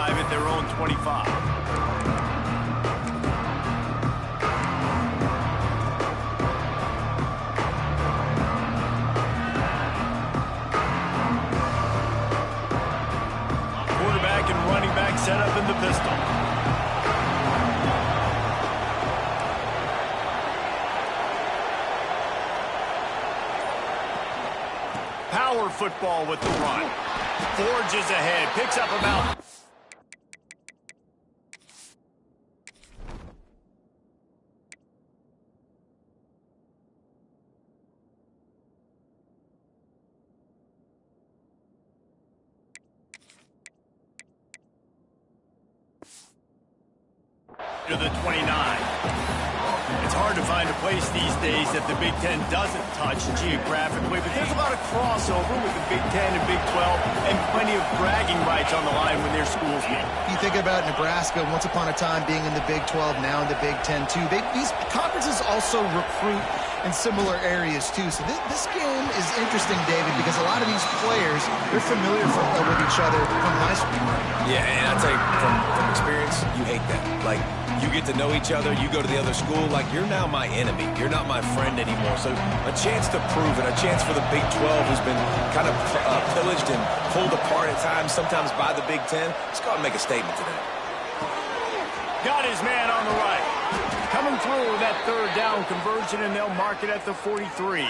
at their own 25. Quarterback and running back set up in the pistol. Power football with the run. Forges ahead, picks up about... to the 29. It's hard to find a place these days that the Big Ten doesn't touch geographically, but there's a lot of crossover with the Big Ten and Big 12 and plenty of bragging rights on the line when their schools meet. You think about Nebraska once upon a time being in the Big 12, now in the Big 10 too. These conferences also recruit in similar areas too. So this game is interesting, David, because a lot of these players, they're familiar with each other from high school. Yeah, and I'll tell you from experience, you hate that. Like, you get to know each other, you go to the other school, like, you're now my enemy. You're not my friend anymore. So a chance to prove it, a chance for the Big 12, who's been kind of pillaged and pulled apart at times, sometimes by the Big 10. Let's go out and make a statement today. Got his man on the right. Coming through that third down conversion, and they'll mark it at the 43.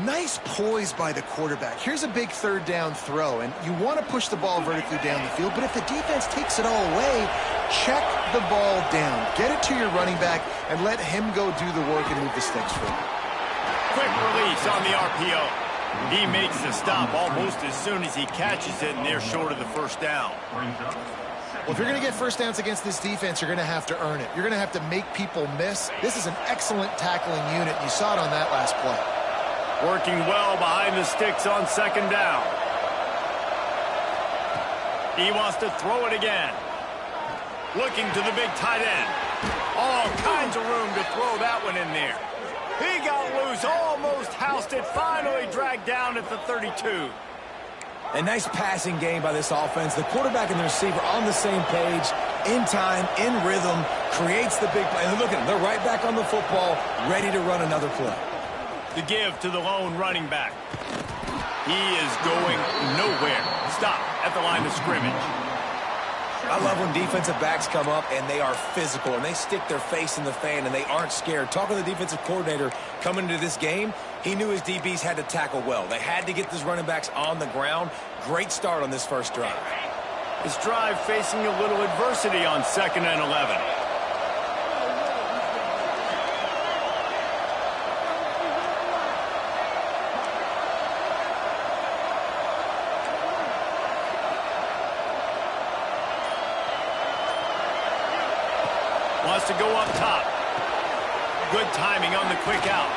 Nice poise by the quarterback. Here's a big third down throw, and you want to push the ball vertically down the field, but if the defense takes it all away, check the ball down. Get it to your running back and let him go do the work and move the sticks for you. Quick release on the RPO. He makes the stop almost as soon as he catches it, and they're short of the first down. Well, if you're going to get first downs against this defense, you're going to have to earn it. You're going to have to make people miss. This is an excellent tackling unit. You saw it on that last play. Working well behind the sticks on second down. He wants to throw it again. Looking to the big tight end. All kinds of room to throw that one in there. He got loose, almost housed it, finally dragged down at the 32. A nice passing game by this offense. The quarterback and the receiver on the same page, in time, in rhythm, creates the big play. And look at them, they're right back on the football, ready to run another play. The give to the lone running back. He is going nowhere. Stop at the line of scrimmage. I love when defensive backs come up and they are physical and they stick their face in the fan and they aren't scared. Talking to the defensive coordinator coming into this game, he knew his DBs had to tackle well. They had to get these running backs on the ground. Great start on this first drive. This drive facing a little adversity on 2nd and 11. Wants to go up top. Good timing on the quick out.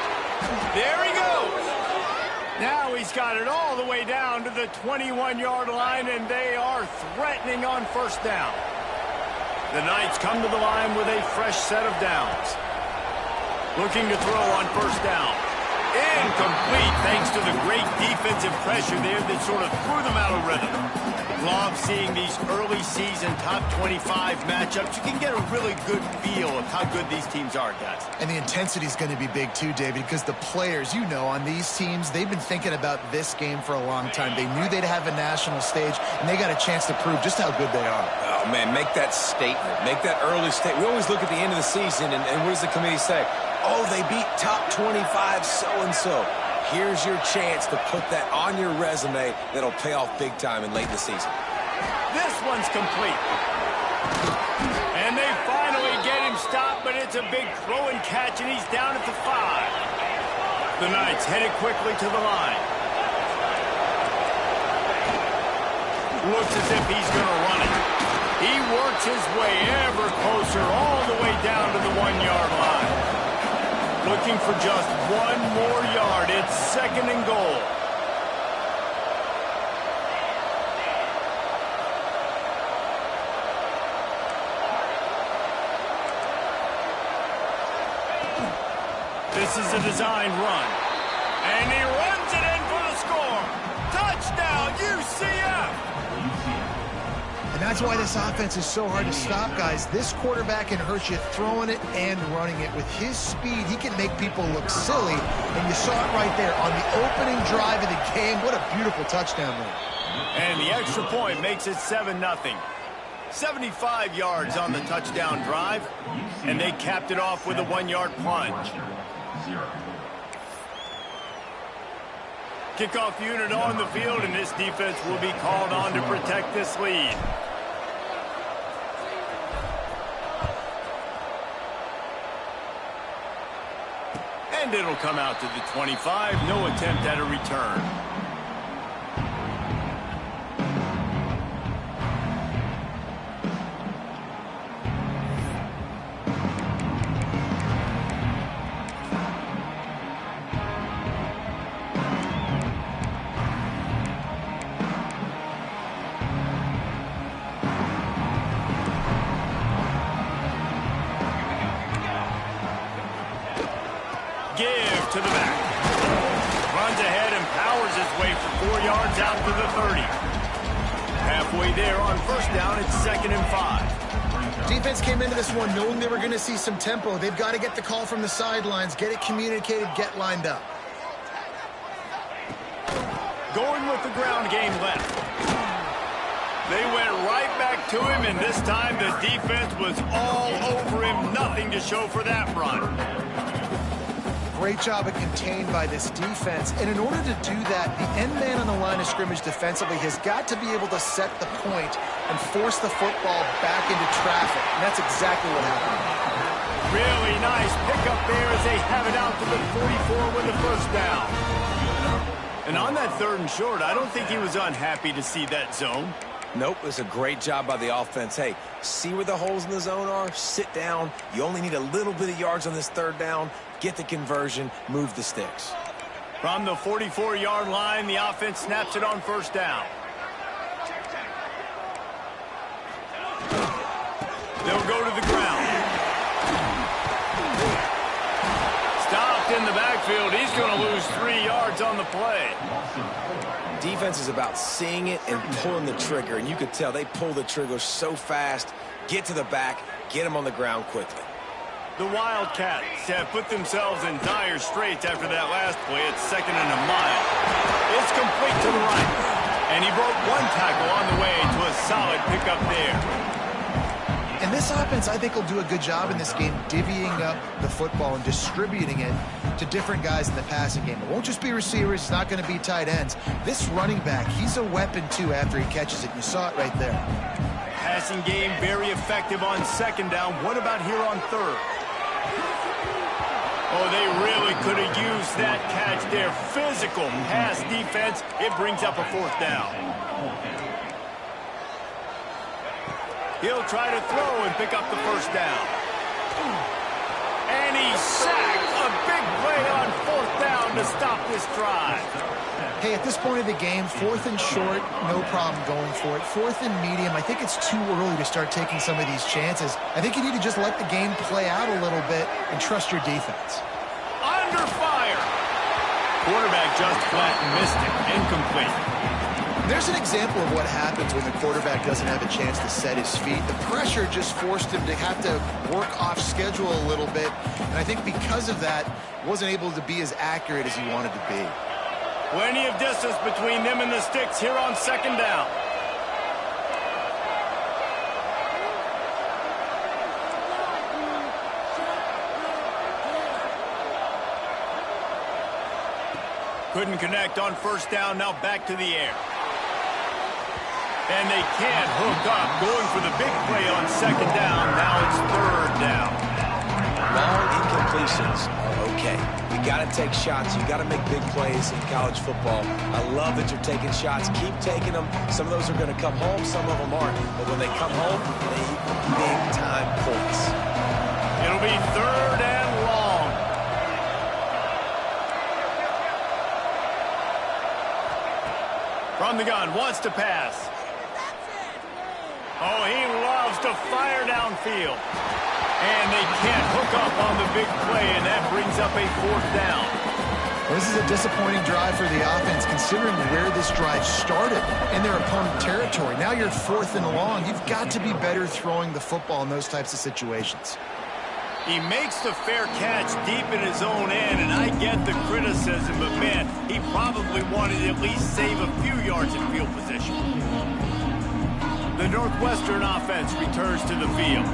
There he goes. Now he's got it all the way down to the 21-yard line, and they are threatening on first down. The Knights come to the line with a fresh set of downs. Looking to throw on first down. Incomplete thanks to the great defensive pressure there that sort of threw them out of rhythm. Love seeing these early season top 25 matchups. You can get a really good feel of how good these teams are, guys. And the intensity is going to be big too, David, because the players, you know, on these teams, they've been thinking about this game for a long time. They knew they'd have a national stage, and they got a chance to prove just how good they are. Oh, man, make that statement. Make that early statement. We always look at the end of the season, and what does the committee say? Oh, they beat top 25 so-and-so. Here's your chance to put that on your resume that'll pay off big time in late in the season. This one's complete. And they finally get him stopped, but it's a big throw and catch, and he's down at the 5. The Knights headed quickly to the line. Looks as if he's going to run it. He works his way ever closer all the way down to the 1-yard line. Looking for just one more yard. It's 2nd and goal. This is a design run. And he runs it in for the score. Touchdown, UCF! And That's why this offense is so hard to stop, guys. This quarterback can hurt you throwing it and running it. With his speed, he can make people look silly. And you saw it right there on the opening drive of the game. What a beautiful touchdown run. And the extra point makes it 7-0. 75 yards on the touchdown drive. And they capped it off with a 1-yard plunge. Kickoff unit on the field, and this defense will be called on to protect this lead. And it'll come out to the 25. No attempt at a return. Give to the back. Runs ahead and powers his way for 4 yards out to the 30. Halfway there on first down, it's 2nd and 5. Defense came into this one knowing they were going to see some tempo. They've got to get the call from the sidelines, get it communicated, get lined up. Going with the ground game left. They went right back to him, and this time the defense was all over him. Nothing to show for that run. Great job of contained by this defense. And in order to do that, the end man on the line of scrimmage defensively has got to be able to set the point and force the football back into traffic. And that's exactly what happened. Really nice pickup there as they have it out to the 44 with the first down. And on that 3rd and short, I don't think he was unhappy to see that zone. Nope, it's a great job by the offense. Hey, see where the holes in the zone are? Sit down. You only need a little bit of yards on this 3rd down. Get the conversion, move the sticks. From the 44-yard line, the offense snaps it on first down. They'll go to the ground. Stopped in the backfield. He's going to lose 3 yards on the play. Defense is about seeing it and pulling the trigger, and you could tell they pull the trigger so fast, get to the back, get them on the ground quickly. The Wildcats have put themselves in dire straits after that last play. It's 2nd and a mile. It's complete to the right. And he broke 1 tackle on the way to a solid pickup there. And this offense, I think, will do a good job in this game divvying up the football and distributing it to different guys in the passing game. It won't just be receivers. It's not going to be tight ends. This running back, he's a weapon, too, after he catches it. You saw it right there. Passing game very effective on 2nd down. What about here on 3rd? Oh, they really could have used that catch there. Physical pass defense. It brings up a 4th down. He'll try to throw and pick up the first down. And he's sacked. A big play on 4th down to stop this drive. Hey, at this point of the game, 4th and short, no problem going for it. 4th and medium, I think it's too early to start taking some of these chances. I think you need to just let the game play out a little bit and trust your defense. Under fire. Quarterback just flat and missed it. Incomplete. There's an example of what happens when the quarterback doesn't have a chance to set his feet. The pressure just forced him to have to work off schedule a little bit. And I think because of that, wasn't able to be as accurate as he wanted to be. Plenty of distance between them and the sticks here on 2nd down. Couldn't connect on first down. Now back to the air. And they can't hook up. Going for the big play on 2nd down. Now it's 3rd down. Long incompletions are okay. You got to take shots. You got to make big plays in college football. I love that you're taking shots. Keep taking them. Some of those are going to come home. Some of them aren't. But when they come home, they equal big-time points. It'll be 3rd and long. From the gun, wants to pass. Oh, he loves to fire downfield. And they can't hook up on the big play, and that brings up a 4th down. Well, this is a disappointing drive for the offense, considering where this drive started in their opponent territory. Now you're 4th and long. You've got to be better throwing the football in those types of situations. He makes the fair catch deep in his own end, and I get the criticism, but man, he probably wanted to at least save a few yards in field position. The Northwestern offense returns to the field.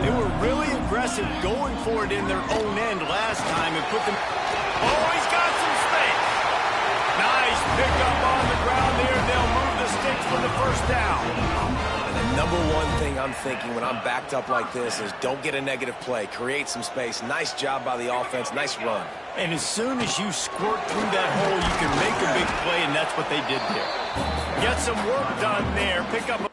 They were really aggressive going for it in their own end last time and put them... Oh, he's got some space. Nice pickup on the ground there. They'll move the sticks for the first down. And the number one thing I'm thinking when I'm backed up like this is don't get a negative play. Create some space. Nice job by the offense. Nice run. And as soon as you squirt through that hole, you can make a big play, and that's what they did there. Get some work done there. Pick up a...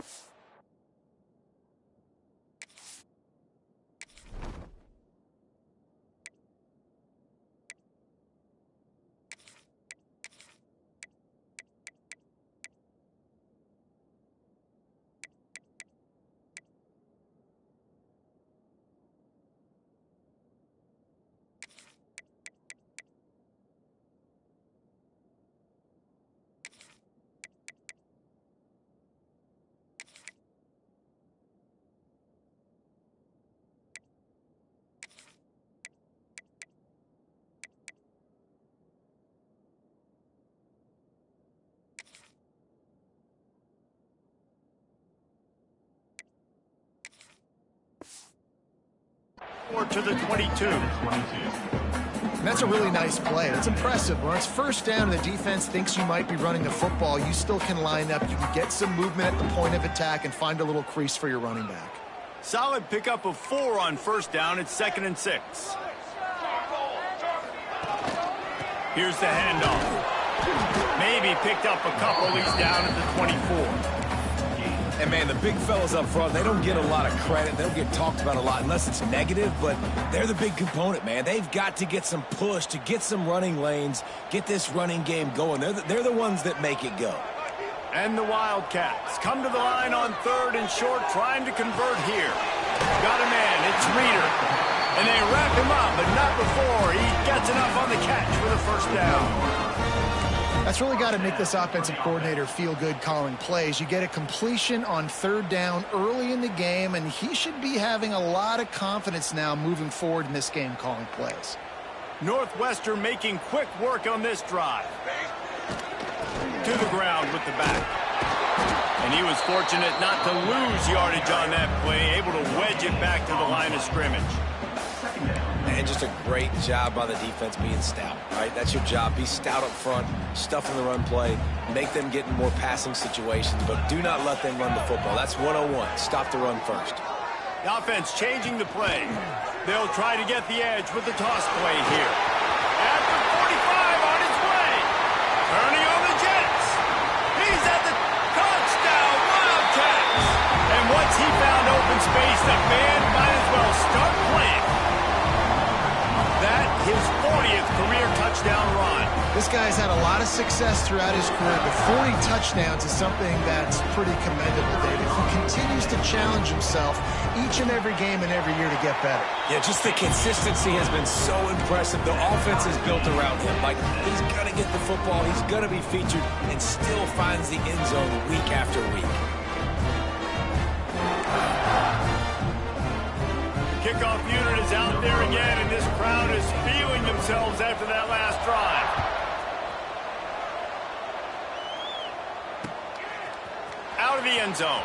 to the 22. And that's a really nice play. It's impressive. When it's first down and the defense thinks you might be running the football, you still can line up. You can get some movement at the point of attack and find a little crease for your running back. Solid pickup of 4 on first down. It's 2nd and 6. Here's the handoff. Maybe picked up a couple. He's down at the 24. And, man, the big fellas up front, they don't get a lot of credit. They don't get talked about a lot unless it's negative, but they're the big component, man. They've got to get some push, to get some running lanes, get this running game going. They're the ones that make it go. And the Wildcats come to the line on 3rd and short, trying to convert here. Got a man. It's Reeder. And they wrap him up, but not before he gets enough on the catch for the first down. That's really got to make this offensive coordinator feel good calling plays. You get a completion on 3rd down early in the game, and he should be having a lot of confidence now moving forward in this game calling plays. Northwestern making quick work on this drive. To the ground with the back. And he was fortunate not to lose yardage on that play, able to wedge it back to the line of scrimmage. And just a great job by the defense being stout, right? That's your job. Be stout up front, stuff in the run play, make them get in more passing situations, but do not let them run the football. That's 101. Stop the run first. The offense changing the play. They'll try to get the edge with the toss play here. At the 45 on its way. Turning on the Jets. He's at the touchdown Wildcats. And once he found open space, the band might as well start playing. That his 40th career touchdown run. This guy's had a lot of success throughout his career, but 40 touchdowns is something that's pretty commendable, David. He continues to challenge himself each and every game and every year to get better. Yeah, just the consistency has been so impressive. The offense is built around him. Like, he's going to get the football, he's going to be featured, and still finds the end zone week after week. Kickoff unit is out there again, and this crowd is feeling themselves after that last drive. Out of the end zone.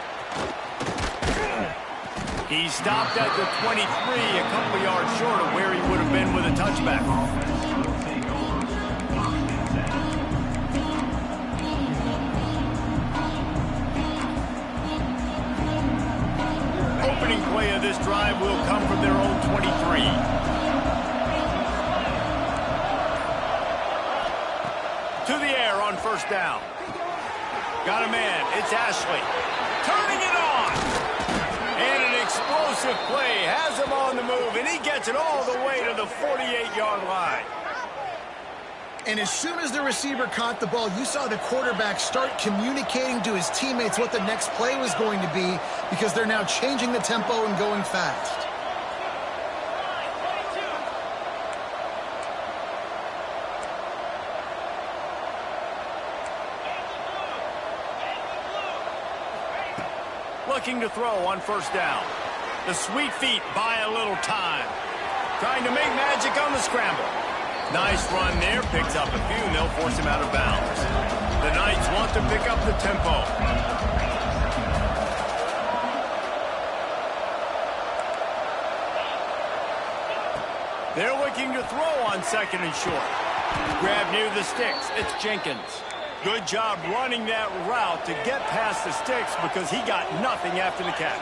He stopped at the 23, a couple yards short of where he would have been with a touchback. Opening play of this drive will come from their own 23. To the air on first down. Got a man. It's Ashley. Turning it on. And an explosive play has him on the move, and he gets it all the way to the 48-yard line. And as soon as the receiver caught the ball, you saw the quarterback start communicating to his teammates what the next play was going to be, because they're now changing the tempo and going fast. looking to throw on first down. The sweet feet buy a little time. Trying to make magic on the scramble. Nice run there. Picks up a few, and they'll force him out of bounds. The Knights want to pick up the tempo. They're looking to throw on second and short. Grab near the sticks. It's Jenkins. Good job running that route to get past the sticks because he got nothing after the catch.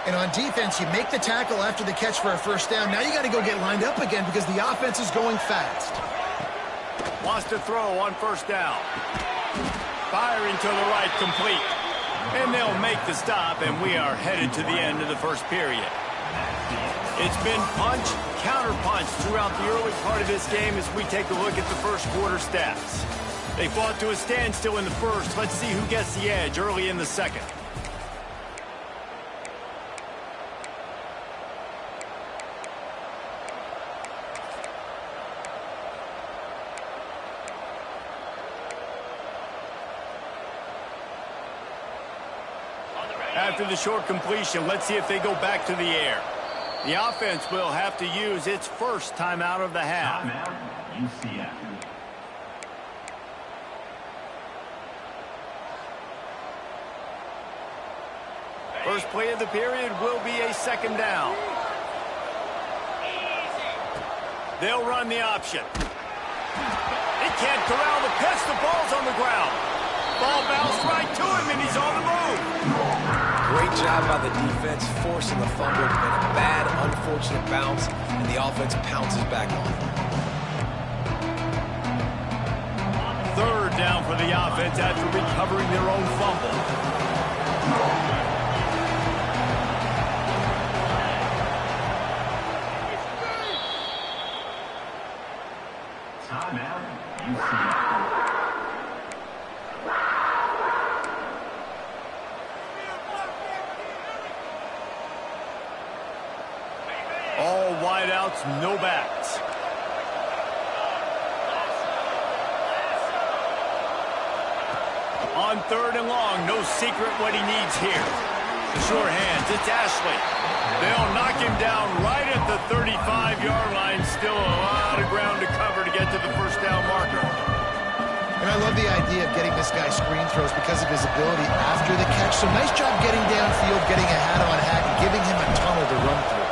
And on defense, you make the tackle after the catch for a first down. Now you got to go get lined up again because the offense is going fast. Wants to throw on first down. Firing to the right, complete. And they'll make the stop, and we are headed to the end of the first period. It's been punch, counter-punch throughout the early part of this game as we take a look at the first quarter stats. They fought to a standstill in the first. Let's see who gets the edge early in the second. After the short completion, let's see if they go back to the air. The offense will have to use its first timeout of the half. First play of the period will be a second down. They'll run the option. He can't corral the pitch. The ball's on the ground. Ball bounced right to him, and he's on the move. Great job by the defense, forcing the fumble, and a bad, unfortunate bounce, and the offense pounces back on it. Third down for the offense after recovering their own fumble. All wideouts, no backs. On third and long, no secret what he needs here. The short hands, it's Ashley. They'll knock him down right at the 35-yard line. Still a lot of ground to cover to get to the first down marker. And I love the idea of getting this guy screen throws because of his ability after the catch. So nice job getting downfield, getting a hat-on-hat, and giving him a tunnel to run through.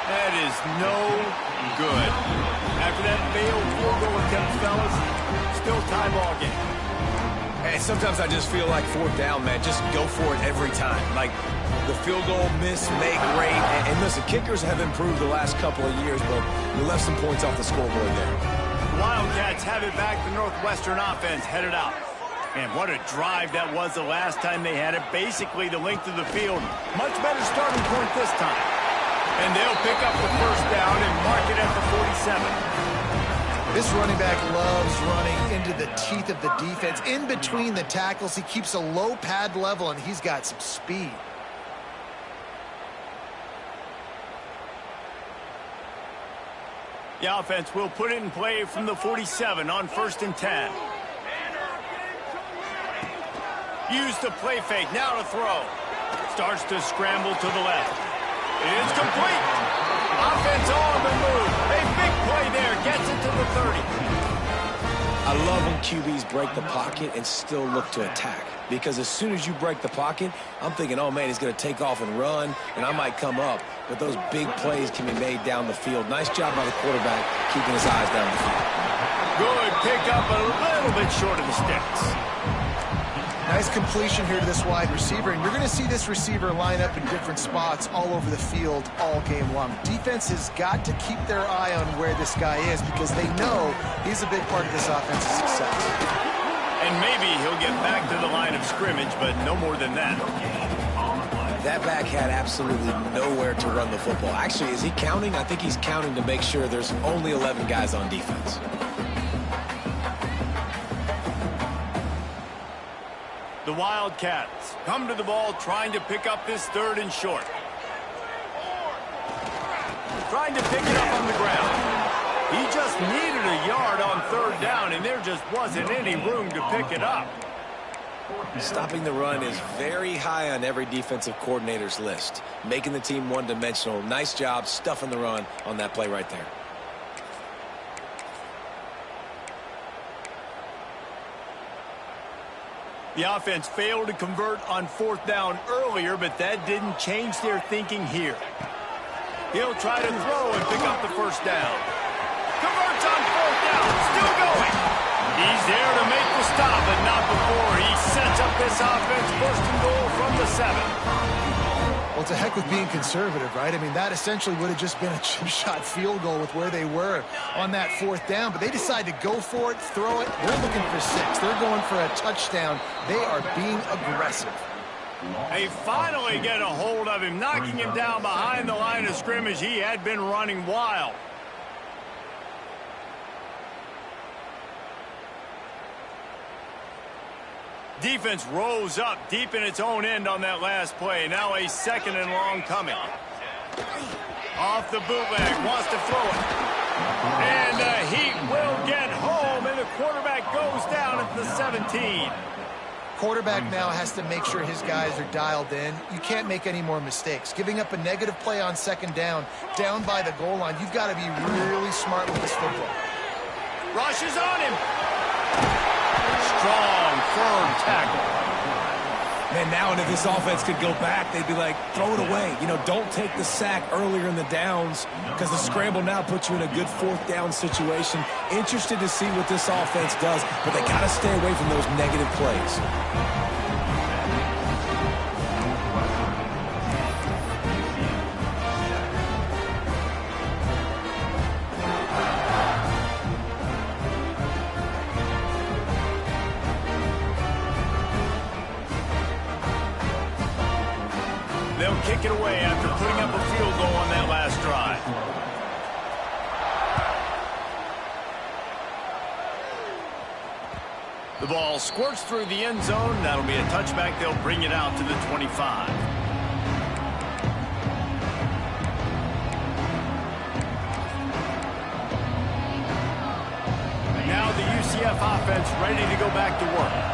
That is no good. After that failed field goal attempt, fellas, still tie ball game. And sometimes I just feel like fourth down, man. Just go for it every time. Like the field goal miss, make great. And listen, kickers have improved the last couple of years, but you left some points off the scoreboard there. The Wildcats have it back. The Northwestern offense headed out. And what a drive that was the last time they had it. Basically the length of the field. Much better starting point this time. And they'll pick up the first down and mark it at the 47. This running back loves running into the teeth of the defense. In between the tackles, he keeps a low pad level, and he's got some speed. The offense will put it in play from the 47 on 1st and 10. Use the play fake, now to throw. Starts to scramble to the left. It's complete. Offense on the move. A big play there. Gets it to the 30. I love when QBs break the pocket and still look to attack. Because as soon as you break the pocket, I'm thinking, oh, man, he's going to take off and run, and I might come up. But those big plays can be made down the field. Nice job by the quarterback keeping his eyes down the field. Good pick up, a little bit short of the sticks. Nice completion here to this wide receiver, and you're going to see this receiver line up in different spots all over the field all game long. Defense has got to keep their eye on where this guy is because they know he's a big part of this offense's success. And maybe he'll get back to the line of scrimmage, but no more than that. That back had absolutely nowhere to run the football. Actually, is he counting? I think he's counting to make sure there's only 11 guys on defense. The Wildcats come to the ball trying to pick up this 3rd and short. Trying to pick it up on the ground. He just needed a yard on 3rd down, and there just wasn't any room to pick it up. Stopping the run is very high on every defensive coordinator's list. Making the team one-dimensional. Nice job stuffing the run on that play right there. The offense failed to convert on 4th down earlier, but that didn't change their thinking here. He'll try to throw and pick up the first down. Converts on 4th down, still going. He's there to make the stop, but not before he sets up this offense first and goal from the 7. Well, it's a heck with being conservative, right? I mean, that essentially would have just been a chip shot field goal with where they were on that 4th down, but they decide to go for it, throw it. They're looking for 6. They're going for a touchdown. They are being aggressive. They finally get a hold of him, knocking him down behind the line of scrimmage. He had been running wild. Defense rose up deep in its own end on that last play. Now a 2nd and long coming. Off the bootleg, wants to throw it. And the Heat will get home, and the quarterback goes down at the 17. Quarterback now has to make sure his guys are dialed in. You can't make any more mistakes. Giving up a negative play on 2nd down by the goal line, you've got to be really smart with this football. Rushes on him. Strong, firm tackle. Man, now and if this offense could go back, they'd be like, throw it away. You know, don't take the sack earlier in the downs because the scramble now puts you in a good 4th down situation. Interested to see what this offense does, but they got to stay away from those negative plays. They'll kick it away after putting up a field goal on that last drive. The ball squirts through the end zone. That'll be a touchback. They'll bring it out to the 25. Now the UCF offense ready to go back to work.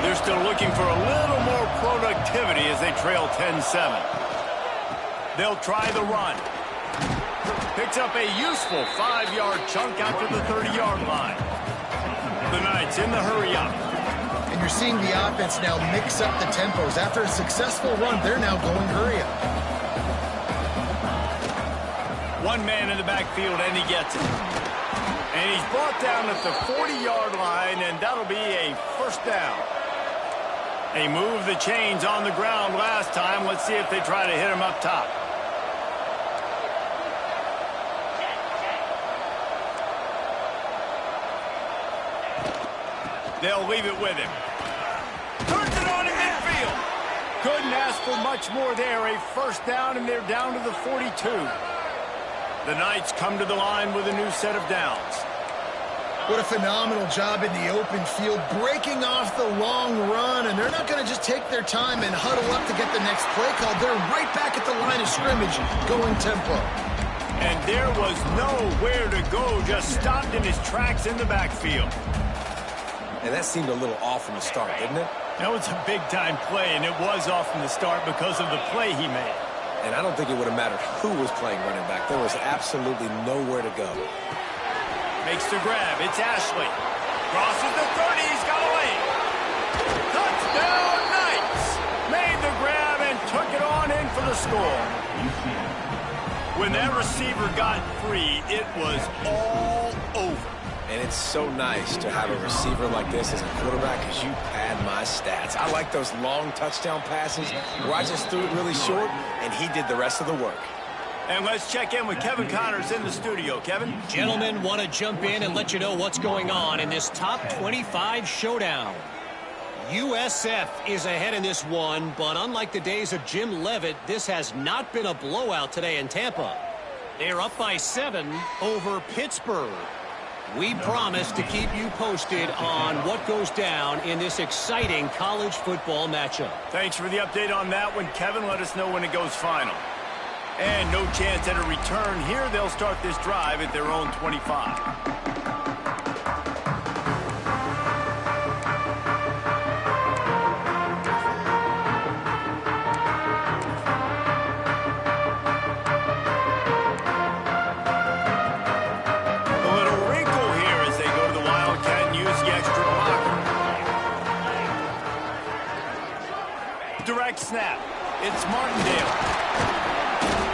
They're still looking for a little more productivity as they trail 10-7. They'll try the run. Picks up a useful 5-yard chunk out to the 30-yard line. The Knights in the hurry up. And you're seeing the offense now mix up the tempos. After a successful run, they're now going hurry up. One man in the backfield, and he gets it. And he's brought down at the 40-yard line, and that'll be a first down. They moved the chains on the ground last time. Let's see if they try to hit him up top. They'll leave it with him. Turns it on in midfield. Couldn't ask for much more there. A first down, and they're down to the 42. The Knights come to the line with a new set of downs. What a phenomenal job in the open field, breaking off the long run, and they're not going to just take their time and huddle up to get the next play called. They're right back at the line of scrimmage, going tempo. And there was nowhere to go, just stopped in his tracks in the backfield. And that seemed a little off from the start, didn't it? That was a big-time play, and it was off from the start because of the play he made. And I don't think it would have mattered who was playing running back. There was absolutely nowhere to go. Makes the grab. It's Ashley. Crosses the 30. He's got away. Touchdown, Knights. Made the grab and took it on in for the score. When that receiver got free, it was all over. And it's so nice to have a receiver like this as a quarterback because you pad my stats. I like those long touchdown passes where I just threw it really short and he did the rest of the work. And let's check in with Kevin Connors in the studio. Kevin? Gentlemen, want to jump in and let you know what's going on in this top 25 showdown. USF is ahead in this one, but unlike the days of Jim Leavitt, this has not been a blowout today in Tampa. They're up by 7 over Pittsburgh. We promise to keep you posted on what goes down in this exciting college football matchup. Thanks for the update on that one, Kevin. Let us know when it goes final. And no chance at a return here. They'll start this drive at their own 25. Direct snap. It's Martindale.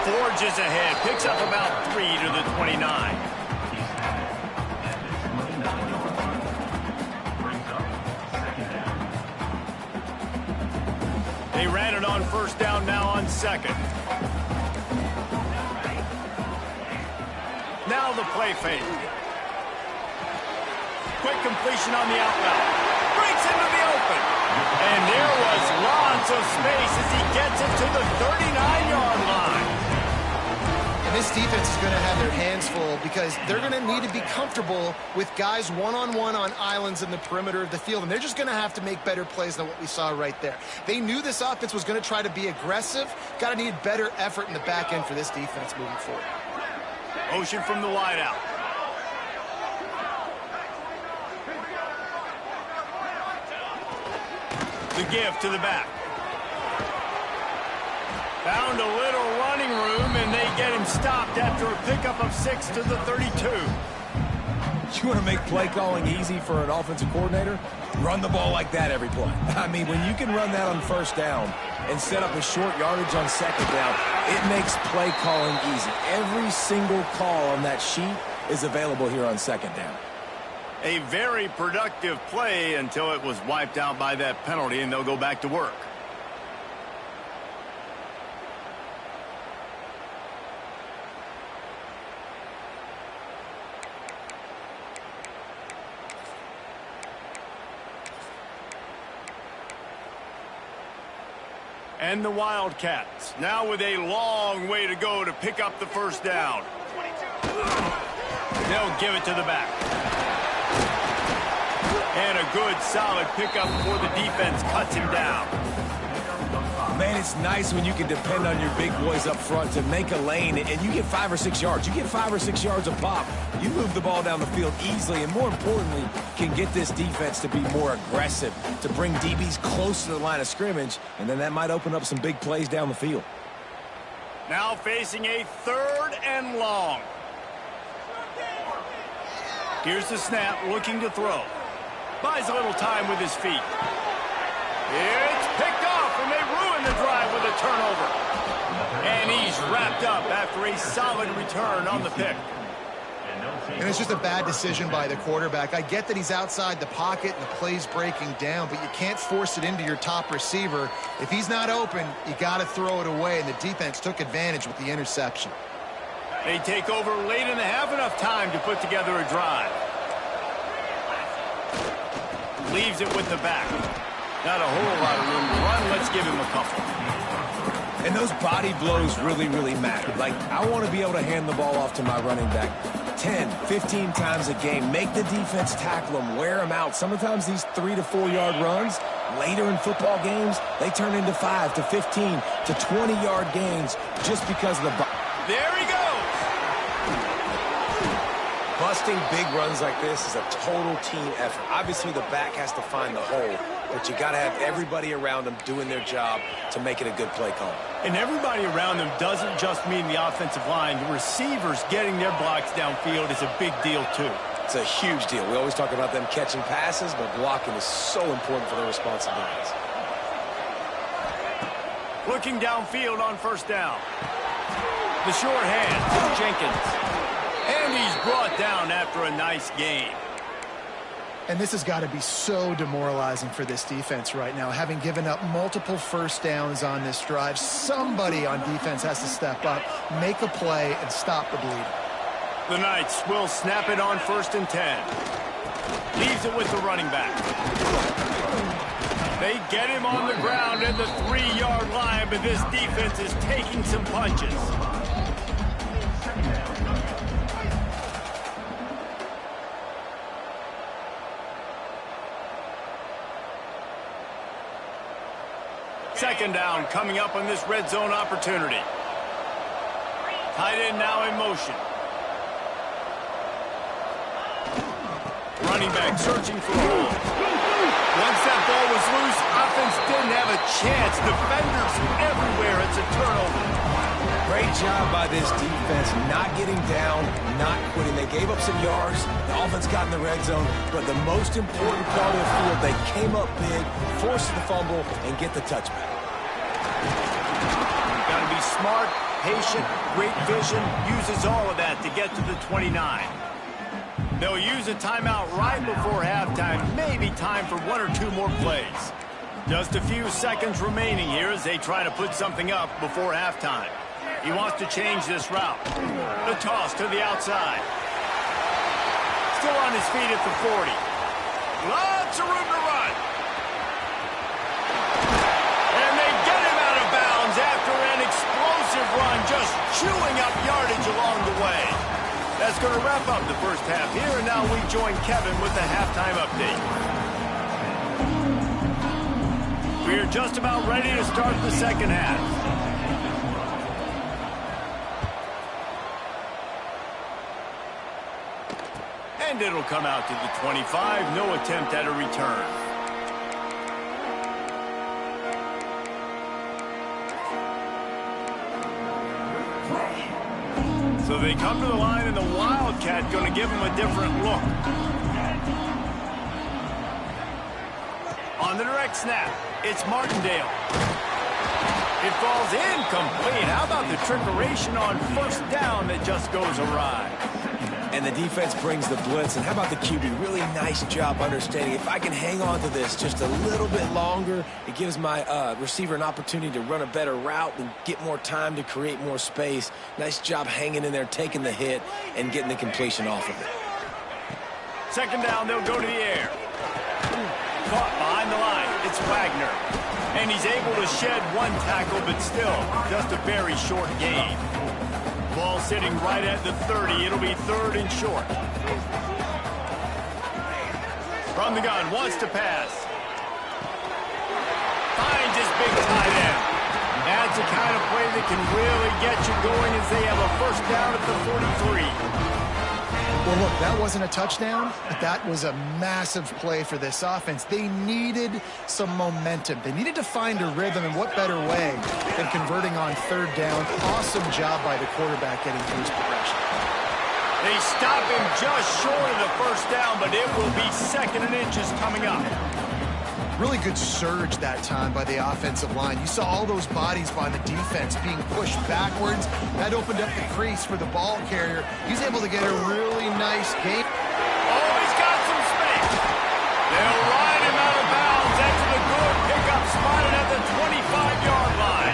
Forges ahead. Picks up about 3 to the 29. They ran it on first down, now on second. Now the play fake. Quick completion on the out route. Breaks into the open. And there was lots of space as he gets it to the 39-yard line. And this defense is going to have their hands full because they're going to need to be comfortable with guys one-on-one on islands in the perimeter of the field. And they're just going to have to make better plays than what we saw right there. They knew this offense was going to try to be aggressive. Got to need better effort in the back end for this defense moving forward. Motion from the wideout. The give to the back. Found a little running room, and they get him stopped after a pickup of 6 to the 32. You want to make play calling easy for an offensive coordinator? Run the ball like that every play. I mean, when you can run that on first down and set up a short yardage on second down, it makes play calling easy. Every single call on that sheet is available here on second down. A very productive play until it was wiped out by that penalty, and they'll go back to work. And the Wildcats, now with a long way to go to pick up the first down. They'll give it to the back. And a good, solid pickup before the defense cuts him down. Man, it's nice when you can depend on your big boys up front to make a lane, and you get 5 or 6 yards. You get 5 or 6 yards a pop. You move the ball down the field easily, and more importantly, can get this defense to be more aggressive, to bring DBs close to the line of scrimmage, and then that might open up some big plays down the field. Now facing a 3rd and long. Here's the snap, looking to throw. Buys a little time with his feet. It's picked off, and they ruin the drive with a turnover. And he's wrapped up after a solid return on the pick. And it's just a bad decision by the quarterback. I get that he's outside the pocket and the play's breaking down, but you can't force it into your top receiver. If he's not open, you got to throw it away, and the defense took advantage with the interception. They take over late in the half, enough time to put together a drive. Leaves it with the back. Not a whole lot of room to run. Let's give him a couple. And those body blows really, really matter. Like, I want to be able to hand the ball off to my running back 10, 15 times a game. Make the defense tackle them, wear them out. Sometimes these 3 to 4 yard runs, later in football games, they turn into 5 to 15 to 20 yard gains just because of the... There he goes! Busting big runs like this is a total team effort. Obviously, the back has to find the hole, but you got to have everybody around them doing their job to make it a good play call. And everybody around them doesn't just mean the offensive line. The receivers getting their blocks downfield is a big deal, too. It's a huge deal. We always talk about them catching passes, but blocking is so important for their responsibilities. Looking downfield on first down. The short hand to Jenkins. And he's brought down after a nice game. And this has got to be so demoralizing for this defense right now. Having given up multiple first downs on this drive, somebody on defense has to step up, make a play, and stop the bleeding. The Knights will snap it on 1st and 10. Leaves it with the running back. They get him on the ground at the 3-yard line, but this defense is taking some punches. Second down coming up on this red zone opportunity. Tight end now in motion. Running back searching for a hole. Once that ball was loose, offense didn't have a chance. Defenders everywhere. It's a turnover. Great job by this defense, not getting down, not quitting. They gave up some yards. The offense got in the red zone, but the most important part of the field, they came up big, forced the fumble, and get the touchback. Got to be smart, patient, great vision, uses all of that to get to the 29. They'll use a timeout right before halftime, maybe time for one or two more plays. Just a few seconds remaining here as they try to put something up before halftime. He wants to change this route. The toss to the outside. Still on his feet at the 40. Lots of room to run. And they get him out of bounds after an explosive run, just chewing up yardage along the way. That's going to wrap up the first half here, and now we join Kevin with the halftime update. We're just about ready to start the second half. And it'll come out to the 25. No attempt at a return. So they come to the line, and the Wildcat going to give them a different look. On the direct snap, it's Martindale. It falls incomplete. How about the trickeration on first down that just goes awry? And the defense brings the blitz. And how about the QB? Really nice job understanding. If I can hang on to this just a little bit longer, it gives my receiver an opportunity to run a better route and get more time to create more space. Nice job hanging in there, taking the hit, and getting the completion off of it. Second down, they'll go to the air. Caught behind the line. It's Wagner. And he's able to shed one tackle, but still just a very short gain. Ball sitting right at the 30. It'll be third and short. From the gun, wants to pass. Finds his big tight end. That's the kind of play that can really get you going as they have a first down at the 43. Well, look, that wasn't a touchdown, but that was a massive play for this offense. They needed some momentum. They needed to find a rhythm, and what better way than converting on third down. Awesome job by the quarterback getting through his progression. They stop him just short of the first down, but it will be second and inches coming up. Really good surge that time by the offensive line. You saw all those bodies by the defense being pushed backwards. That opened up the crease for the ball carrier. He's able to get a really nice gain. Oh, he's got some space. They'll ride him out of bounds. That's a good pickup, spotted at the 25-yard line.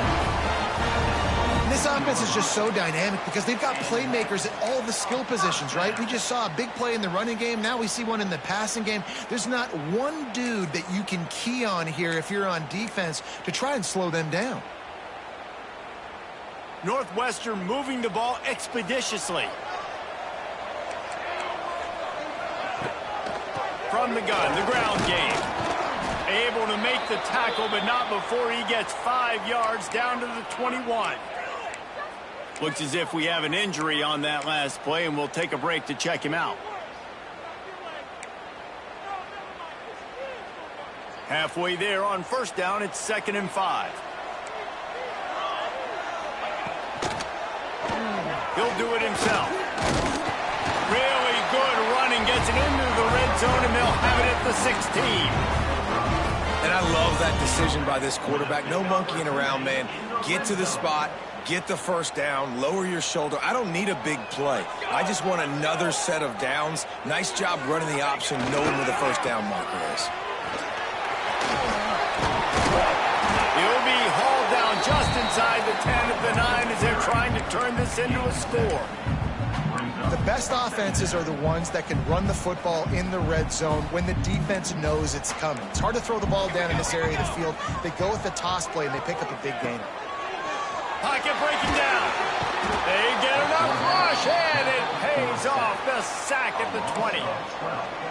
This offense is just so dynamic because they've got playmakers at all the skill positions, right? We just saw a big play in the running game. Now we see one in the passing game. There's not one dude that you can key on here if you're on defense to try and slow them down. Northwestern moving the ball expeditiously. From the gun, the ground game. Able to make the tackle, but not before he gets 5 yards down to the 21. Looks as if we have an injury on that last play, and we'll take a break to check him out. Halfway there on first down, it's 2nd and 5. He'll do it himself. Really good running, gets it into the red zone, and they'll have it at the 16. And I love that decision by this quarterback. No monkeying around, man. Get to the spot. Get the first down, lower your shoulder. I don't need a big play. I just want another set of downs. Nice job running the option, knowing where the first down marker is. He'll be hauled down just inside the 10 at the 9 as they're trying to turn this into a score. The best offenses are the ones that can run the football in the red zone when the defense knows it's coming. It's hard to throw the ball down in this area of the field. They go with the toss play, and they pick up a big gain. Pocket breaking down. They get enough rush, and it pays off. The sack at the 20.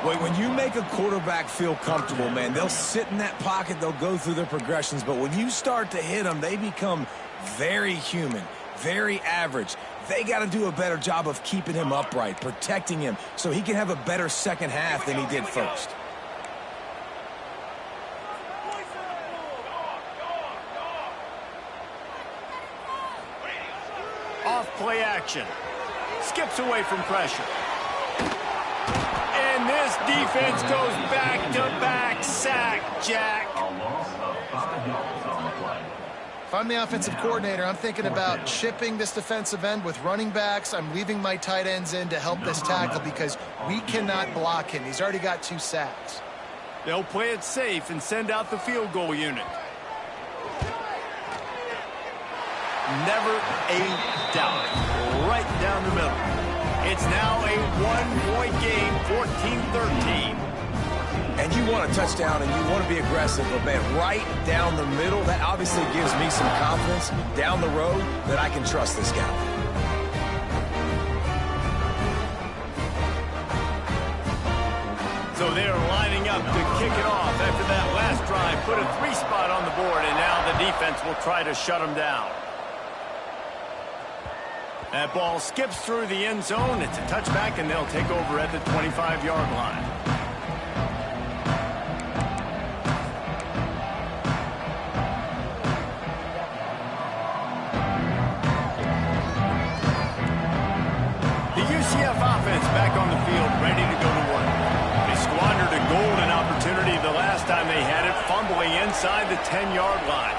Wait, when you make a quarterback feel comfortable, man, they'll sit in that pocket, they'll go through their progressions, but when you start to hit them, they become very human, very average. They got to do a better job of keeping him upright, protecting him, so he can have a better second half than he did first. Off-play action. Skips away from pressure. And this defense goes back-to-back sack, Jack. If I'm the offensive coordinator, I'm thinking about chipping this defensive end with running backs. I'm leaving my tight ends in to help this tackle because we cannot block him. He's already got 2 sacks. They'll play it safe and send out the field goal unit. Never a doubt. Right down the middle. It's now a 1-point game, 14-13. And you want a touchdown and you want to be aggressive, but man, right down the middle, that obviously gives me some confidence down the road that I can trust this guy. So they're lining up to kick it off after that last drive. Put a 3-spot on the board, and now the defense will try to shut them down. That ball skips through the end zone. It's a touchback, and they'll take over at the 25-yard line. The UCF offense back on the field, ready to go to work. They squandered a golden opportunity the last time they had it, fumbling inside the 10-yard line.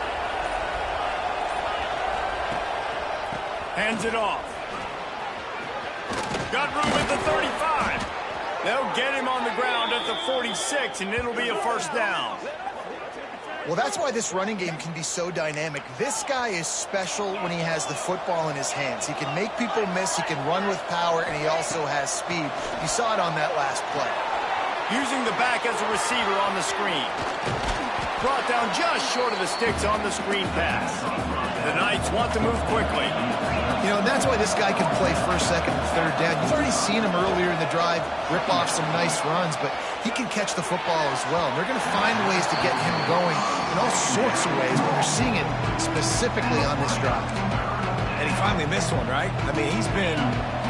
Hands it off. Got room at the 35. They'll get him on the ground at the 46, and it'll be a first down. Well, that's why this running game can be so dynamic. This guy is special when he has the football in his hands. He can make people miss, he can run with power, and he also has speed. You saw it on that last play. Using the back as a receiver on the screen. Brought down just short of the sticks on the screen pass. The Knights want to move quickly. You know, and that's why this guy can play first, second, and third down. You've already seen him earlier in the drive rip off some nice runs, but he can catch the football as well. And they're going to find ways to get him going in all sorts of ways, but we're seeing it specifically on this drive. And he finally missed one, right? I mean, he's been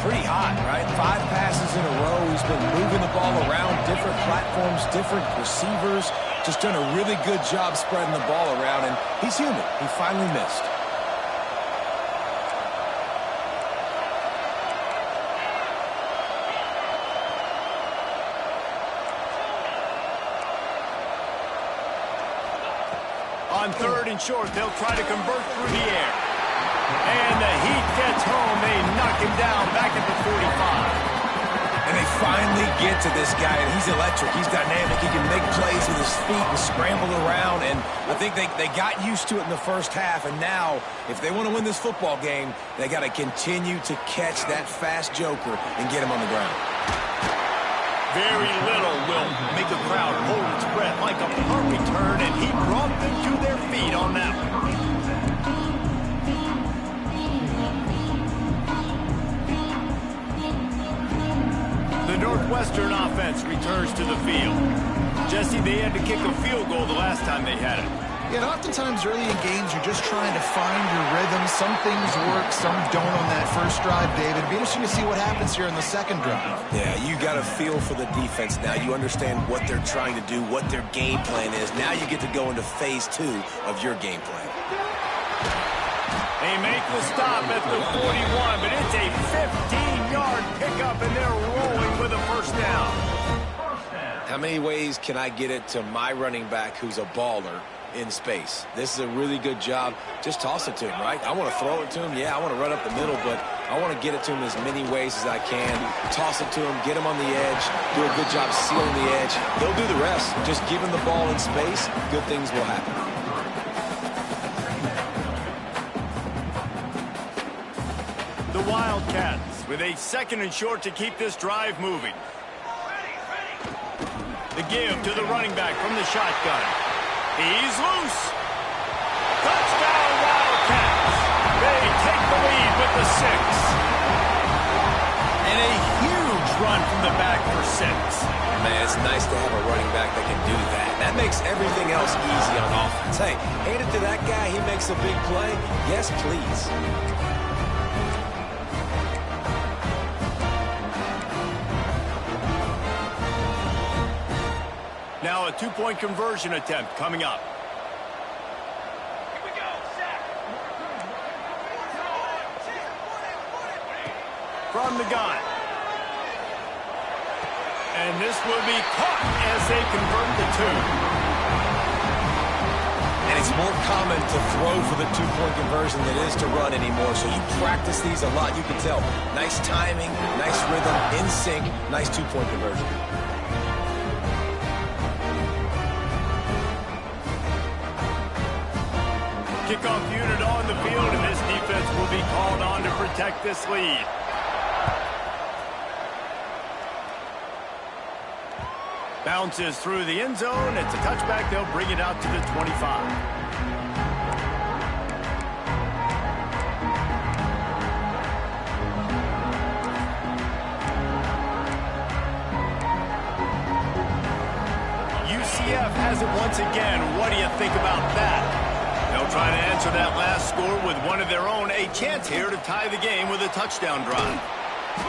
pretty hot, right? 5 passes in a row. He's been moving the ball around different platforms, different receivers. Just done a really good job spreading the ball around, and he's human. He finally missed. On 3rd and short, they'll try to convert through the air. And the heat gets home. They knock him down back at the 45. And they finally get to this guy, and he's electric. He's dynamic. He can make plays with his feet and scramble around. And I think they got used to it in the first half. And now, if they want to win this football game, they got to continue to catch that fast joker and get him on the ground. Very little will make the crowd hold its breath like a perfect turn, and he brought them to their feet on that one. The Northwestern offense returns to the field. Jesse, they had to kick a field goal the last time they had it. Yeah, and oftentimes early in games, you're just trying to find your rhythm. Some things work, some don't on that first drive, David. It'll be interesting to see what happens here in the second drive. Yeah, you got a feel for the defense now. You understand what they're trying to do, what their game plan is. Now you get to go into phase 2 of your game plan. They make the stop at the 41, but it's a 15-yard pickup, and they're rolling with a first down. How many ways can I get it to my running back who's a baller in space? This is a really good job. Just toss it to him, right? I want to throw it to him. Yeah, I want to run up the middle, but I want to get it to him as many ways as I can. Toss it to him, get him on the edge, do a good job sealing the edge. He'll do the rest. Just give him the ball in space, good things will happen. The Wildcats with a 2nd and short to keep this drive moving. The give to the running back from the shotgun. He's loose. Touchdown, Wildcats. They take the lead with the 6. And a huge run from the back for 6. Man, it's nice to have a running back that can do that. That makes everything else easy on offense. Hey, hand it to that guy. He makes a big play. Yes, please. Now a 2-point conversion attempt coming up. From the gun. And this will be caught as they convert the 2. And It's more common to throw for the two-point conversion than it is to run anymore, so you practice these a lot. You can tell. Nice timing, nice rhythm, in sync, nice two-point conversion. Kickoff unit on the field, and this defense will be called on to protect this lead. Bounces through the end zone. It's a touchback. They'll bring it out to the 25. UCF has it once again. What do you think about that? They'll try to answer that last score with one of their own. A chance here to tie the game with a touchdown drive.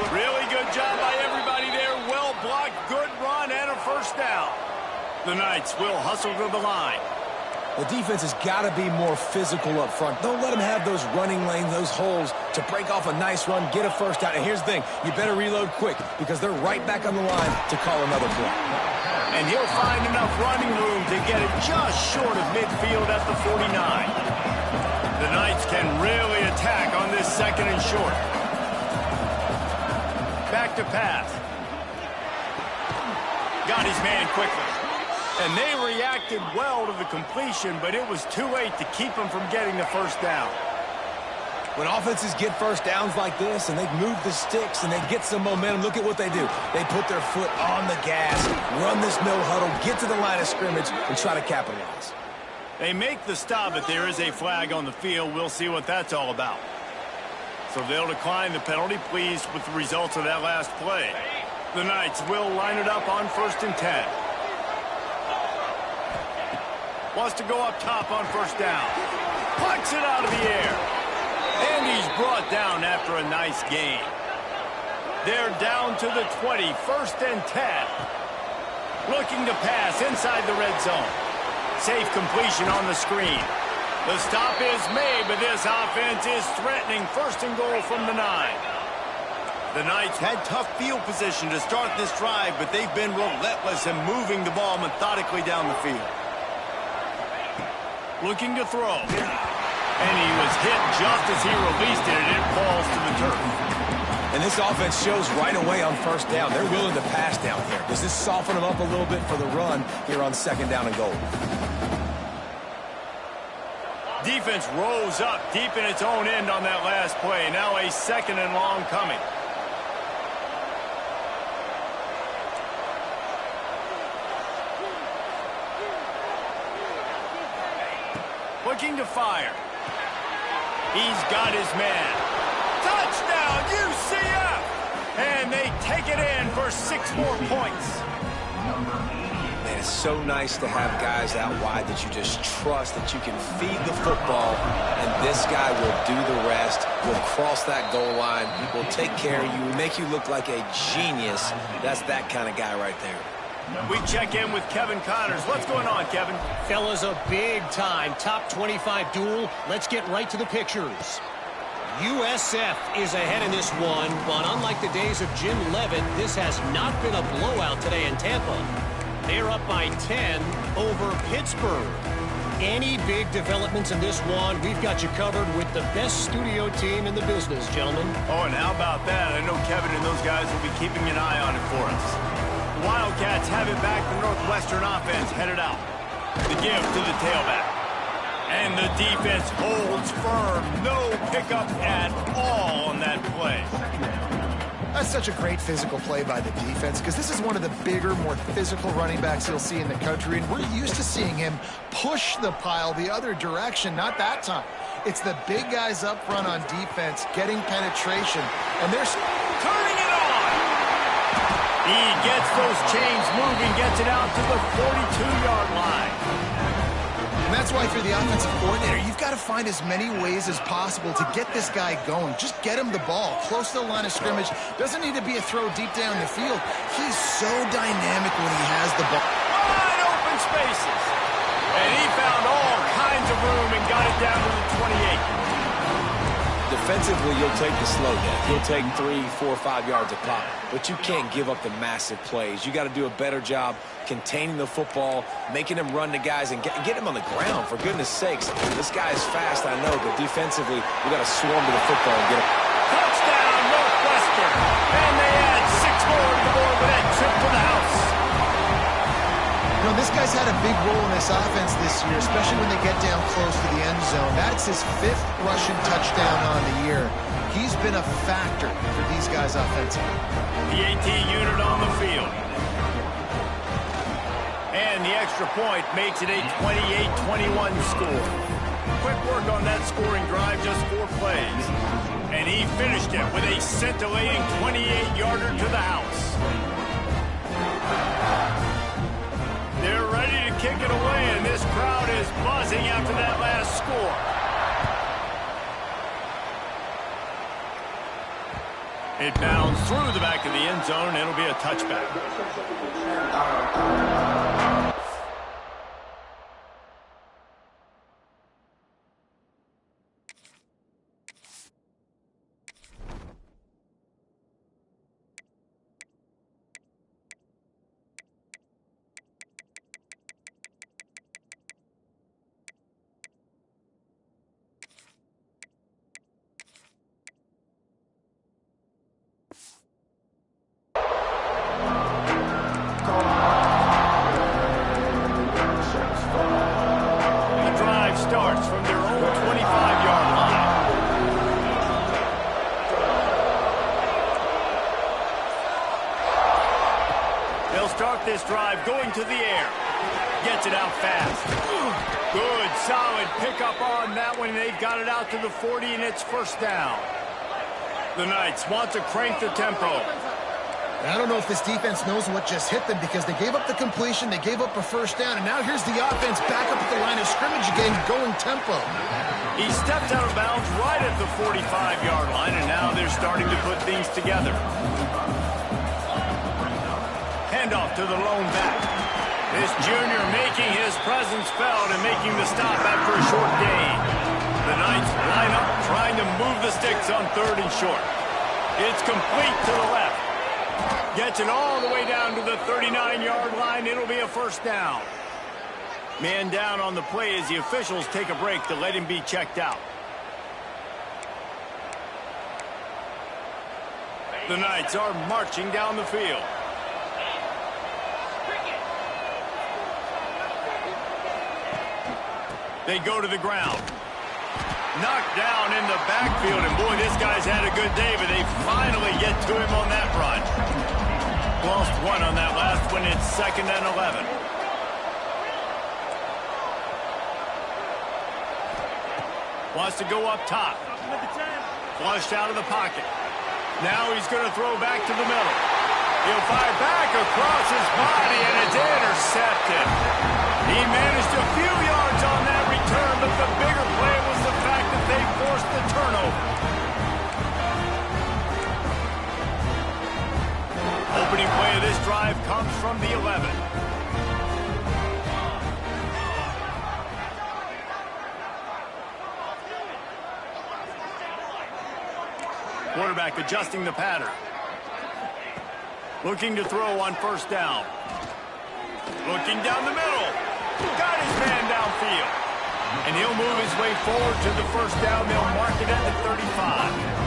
Really good job by everybody there. Well blocked, good run, and a first down. The Knights will hustle to the line. The defense has got to be more physical up front. Don't let them have those running lanes, those holes to break off a nice run, get a first down. And here's the thing, you better reload quick because they're right back on the line to call another play. And he'll find enough running room to get it just short of midfield at the 49. The Knights can really attack on this second and short. Back to pass. Got his man quickly. And they reacted well to the completion, but it was too late to keep him from getting the first down. When offenses get first downs like this and they move the sticks and they get some momentum, look at what they do. They put their foot on the gas, run this no huddle, get to the line of scrimmage, and try to capitalize. They make the stop, but there is a flag on the field. We'll see what that's all about. So they'll decline the penalty, pleased with the results of that last play. The Knights will line it up on 1st and 10. Wants to go up top on first down. Plucks it out of the air. And he's brought down after a nice gain. They're down to the 20, 1st and 10. Looking to pass inside the red zone. Safe completion on the screen. The stop is made, but this offense is threatening 1st and goal from the 9. The Knights had tough field position to start this drive, but they've been relentless in moving the ball methodically down the field. Looking to throw. And he was hit just as he released it, and it falls to the turf. And this offense shows right away on first down. They're willing to pass down here. Does this soften them up a little bit for the run here on 2nd down and goal? Defense rose up deep in its own end on that last play. Now a 2nd and long coming. Looking to fire. He's got his man. Touchdown, UCF! And they take it in for 6 more points. Man, it's so nice to have guys out wide that you just trust that you can feed the football, and this guy will do the rest, will cross that goal line, will take care of you, make you look like a genius. That's that kind of guy right there. We check in with Kevin Connors. What's going on, Kevin? Fellas, a big-time top 25 duel. Let's get right to the pictures. USF is ahead in this one, but unlike the days of Jim Leavitt, this has not been a blowout today in Tampa. They're up by 10 over Pittsburgh. Any big developments in this one, we've got you covered with the best studio team in the business, gentlemen. Oh, and how about that? I know Kevin and those guys will be keeping an eye on it for us. The Wildcats have it back. The Northwestern offense headed out. The give to the tailback. And the defense holds firm. No pickup at all on that play. That's such a great physical play by the defense because this is one of the bigger, more physical running backs you'll see in the country, and we're used to seeing him push the pile the other direction. Not that time. It's the big guys up front on defense getting penetration, and they're turning it on. He gets those chains moving, gets it out to the 42-yard line. And that's why, if you're the offensive coordinator, you've got to find as many ways as possible to get this guy going. Just get him the ball close to the line of scrimmage. Doesn't need to be a throw deep down the field. He's so dynamic when he has the ball. Wide open spaces. And he found all kinds of room and got it down to the 28. defensively, you'll take the slow down. You'll take 3, 4, 5 yards a pop, but you can't give up the massive plays. You got to do a better job containing the football, making them run to guys, and get him on the ground, for goodness sakes. This guy is fast, I know, but defensively, we got to swarm to the football and get him. Touchdown, Northwestern. And they add 6 more to the board with that trip to the house. You know, this guy's had a big role in this offense this year, especially when they get down close to the end zone. That's his 5th rushing touchdown on the year. He's been a factor for these guys offensively. The AT unit on the field. And the extra point makes it a 28-21 score. Quick work on that scoring drive, just 4 plays. And he finished it with a scintillating 28-yarder to the house. They're ready to kick it away, and this crowd is buzzing after that last score. It bounds through the back of the end zone, and it'll be a touchback. Starts from their own 25-yard line. They'll start this drive going to the air. Gets it out fast. Good, solid pickup on that one. They've got it out to the 40, and it's first down. The Knights want to crank the tempo. I don't know if this defense knows what just hit them, because they gave up the completion, they gave up a first down, and now here's the offense back up at the line of scrimmage again, going tempo. He stepped out of bounds right at the 45-yard line, and now they're starting to put things together. Handoff to the lone back. This junior making his presence felt and making the stop after a short gain. The Knights line up, trying to move the sticks on 3rd and short. It's complete to the left. Gets it all the way down to the 39-yard line. It'll be a first down. Man down on the play as the officials take a break to let him be checked out. The Knights are marching down the field. They go to the ground. Knocked down in the backfield, and boy, this guy's had a good day, but they finally get to him on that run. Lost 1 on that last one. It's 2nd and 11. Wants to go up top. Flushed out of the pocket. Now he's going to throw back to the middle. He'll fire back across his body, and it's intercepted. He managed a few yards on that return, but the bigger play was the fact that they forced the turnover. Opening play of this drive comes from the 11. Quarterback adjusting the pattern. Looking to throw on first down. Looking down the middle. Got his man downfield. And he'll move his way forward to the first down. They'll mark it at the 35.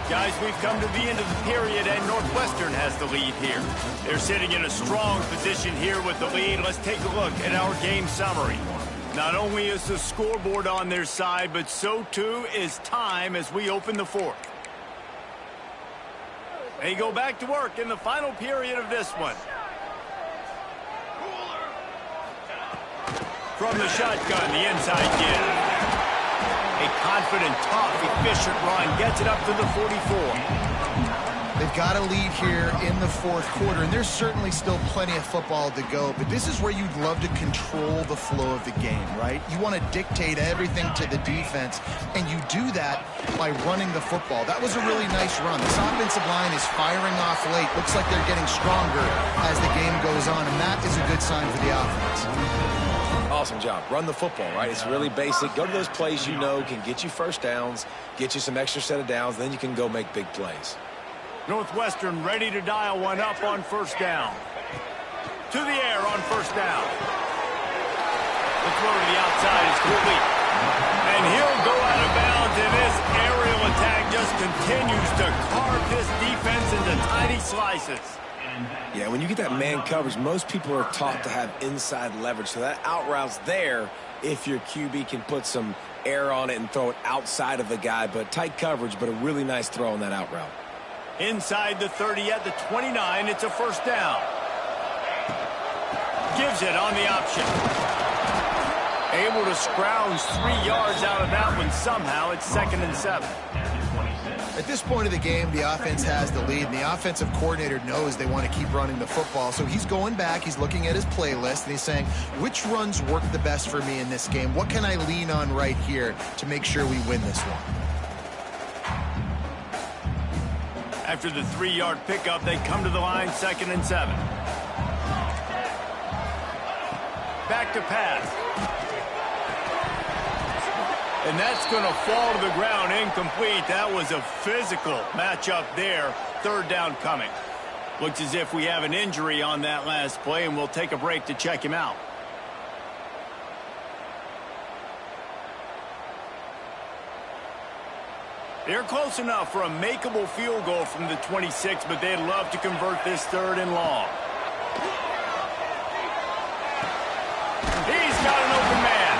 Guys, we've come to the end of the period, and Northwestern has the lead here. They're sitting in a strong position here with the lead. Let's take a look at our game summary. Not only is the scoreboard on their side, but so too is time as we open the 4th. They go back to work in the final period of this one. From the shotgun, the inside give. A confident, tough, efficient run gets it up to the 44. They've got a lead here in the fourth quarter, and there's certainly still plenty of football to go, but this is where you'd love to control the flow of the game, right? You want to dictate everything to the defense, and you do that by running the football. That was a really nice run. This offensive line is firing off late. Looks like they're getting stronger as the game goes on, and that is a good sign for the offense. Awesome job. Run the football, right? It's really basic. Go to those plays you know can get you first downs, get you some extra set of downs, then you can go make big plays. Northwestern ready to dial one up on first down. To the air on first down. The throw to the outside is complete. And he'll go out of bounds, and this aerial attack just continues to carve this defense into tiny slices. Yeah, when you get that man coverage, most people are taught to have inside leverage. So that out route's there if your QB can put some air on it and throw it outside of the guy. But tight coverage, but a really nice throw on that out route. Inside the 30 at the 29, it's a first down. Gives it on the option. Able to scrounge 3 yards out of that one somehow. It's 2nd and 7. At this point of the game, the offense has the lead, and the offensive coordinator knows they want to keep running the football. So he's going back, he's looking at his playlist, and he's saying, which runs work the best for me in this game? What can I lean on right here to make sure we win this one? After the 3-yard pickup, they come to the line, 2nd and 7. Back to pass. And that's going to fall to the ground, incomplete. That was a physical matchup there. 3rd down coming. Looks as if we have an injury on that last play, and we'll take a break to check him out. They're close enough for a makeable field goal from the 26, but they'd love to convert this 3rd and long. He's got an open man.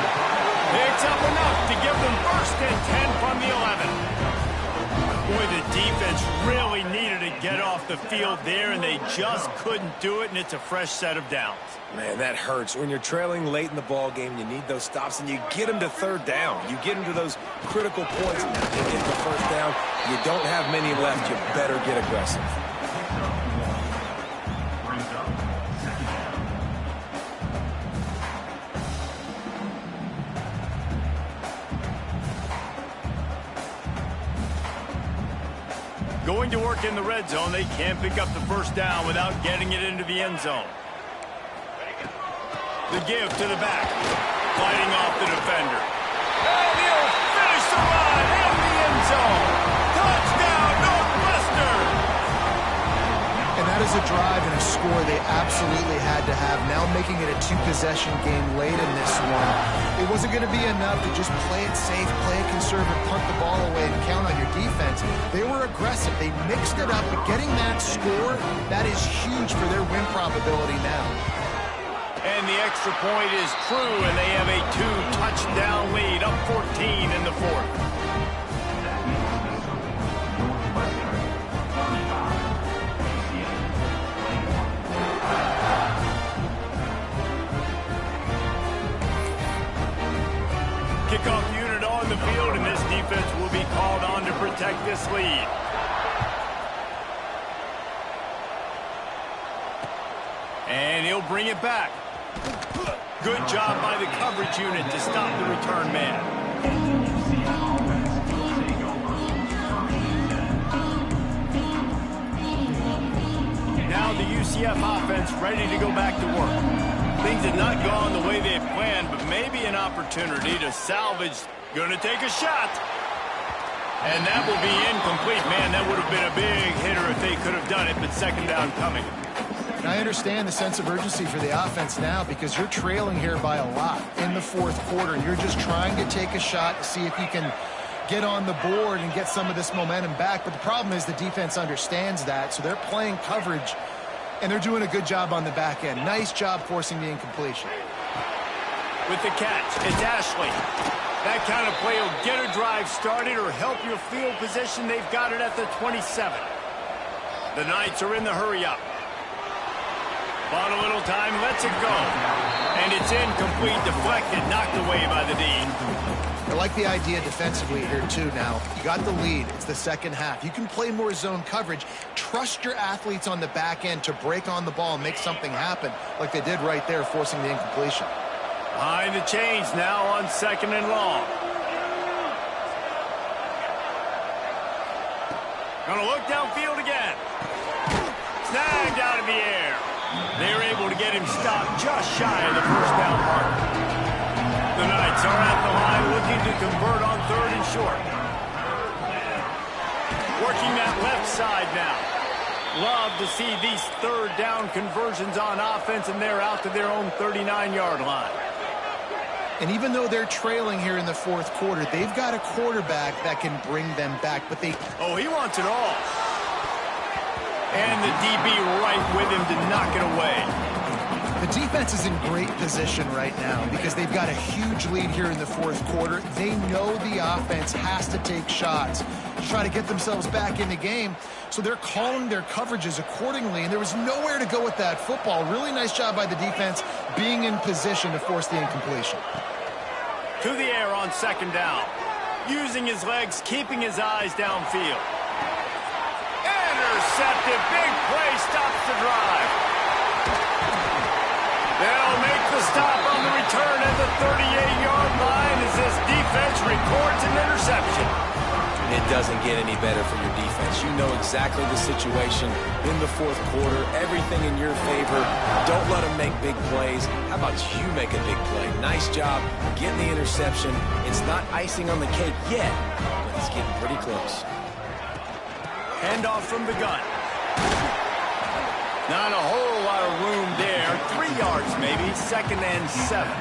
Picks up enough to give them 1st and 10 from the 11. Boy, the defense really needed to get off the field there, and they just couldn't do it, and it's a fresh set of downs. Man, that hurts. When you're trailing late in the ball game, you need those stops, and you get them to 3rd down. You get them to those critical points, and you get the 1st down. You don't have many left. You better get aggressive. Going to work in the red zone, they can't pick up the 1st down without getting it into the end zone. The give to the back, fighting off the defender. And he'll finish the run in the end zone. Touchdown, Northwestern! And that is a drive and a score they absolutely had to have. Now making it a 2-possession game late in this one. It wasn't going to be enough to just play it safe, play it conservative, punt the ball away, and count on your defense. They were aggressive. They mixed it up, but getting that score, that is huge for their win probability now. And the extra point is true, and they have a 2-touchdown lead, up 14 in the 4th. Kickoff unit on the field, and this defense will be called on to protect this lead. And he'll bring it back. Good job by the coverage unit to stop the return man. Now the UCF offense ready to go back to work. Things had not gone the way they had planned, but maybe an opportunity to salvage. Going to take a shot. And that will be incomplete. Man, that would have been a big hitter if they could have done it, but 2nd down coming. And I understand the sense of urgency for the offense now because you're trailing here by a lot in the 4th quarter, and you're just trying to take a shot to see if you can get on the board and get some of this momentum back. But the problem is the defense understands that, so they're playing coverage, and they're doing a good job on the back end. Nice job forcing the incompletion. With the catch, it's Ashley. That kind of play will get a drive started or help your field position. They've got it at the 27. The Knights are in the hurry-up. Bought a little time, lets it go. And it's incomplete, deflected, knocked away by the D. I like the idea defensively here, too, now. You got the lead. It's the 2nd half. You can play more zone coverage. trust your athletes on the back end to break on the ball and make something happen like they did right there, forcing the incompletion. Behind the chains now on 2nd and long. Gonna look downfield again. Snagged out of the air. They're able to get him stopped just shy of the first down mark. The Knights are at the line looking to convert on 3rd and short. Working that left side now. Love to see these 3rd down conversions on offense, and they're out to their own 39-yard line. And even though they're trailing here in the 4th quarter, they've got a quarterback that can bring them back. But Oh, he wants it all. And the DB right with him to knock it away. The defense is in great position right now because they've got a huge lead here in the 4th quarter. They know the offense has to take shots to try to get themselves back in the game. So they're calling their coverages accordingly, and there was nowhere to go with that football. Really nice job by the defense being in position to force the incompletion. To the air on 2nd down. Using his legs, keeping his eyes downfield. Intercepted. Big play stops the drive. They'll make the stop on the return at the 38-yard line as this defense records an interception. It doesn't get any better for your defense. You know exactly the situation in the 4th quarter. Everything in your favor. Don't let them make big plays. How about you make a big play? Nice job getting the interception. It's not icing on the cake yet, but it's getting pretty close. Handoff from the gun. Not a whole lot of room there. 3 yards maybe. 2nd and 7.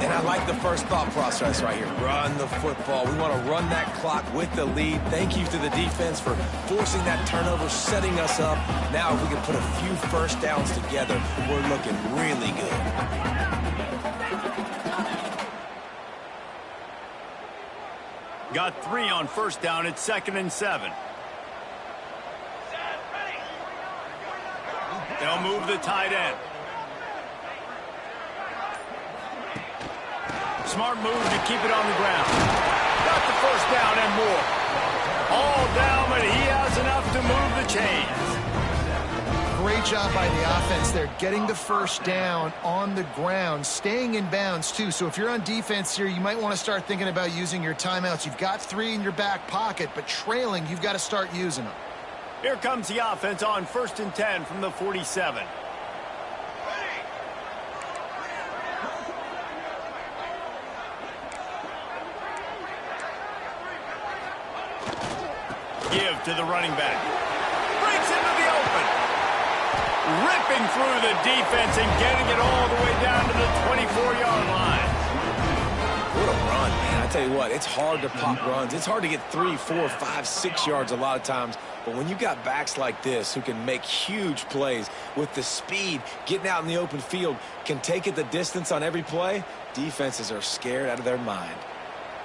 And I like the first thought process right here. Run the football. We want to run that clock with the lead. Thank you to the defense for forcing that turnover, setting us up. Now if we can put a few first downs together, we're looking really good. Got 3 on 1st down at 2nd and 7. They'll move the tight end. Smart move to keep it on the ground. Got the 1st down and more. All down, but he has enough to move the chains. Great job by the offense there, getting the 1st down on the ground, staying in bounds too. So if you're on defense here, you might want to start thinking about using your timeouts. You've got 3 in your back pocket, but trailing, you've got to start using them. Here comes the offense on 1st and 10 from the 47. Give to the running back. Breaks into the open. Ripping through the defense and getting it all the way down to the 24-yard line. What a run, man. I tell you what, it's hard to pop runs. It's hard to get 3, 4, 5, 6 yards a lot of times. But when you got backs like this who can make huge plays with the speed, getting out in the open field, can take it the distance on every play, defenses are scared out of their mind.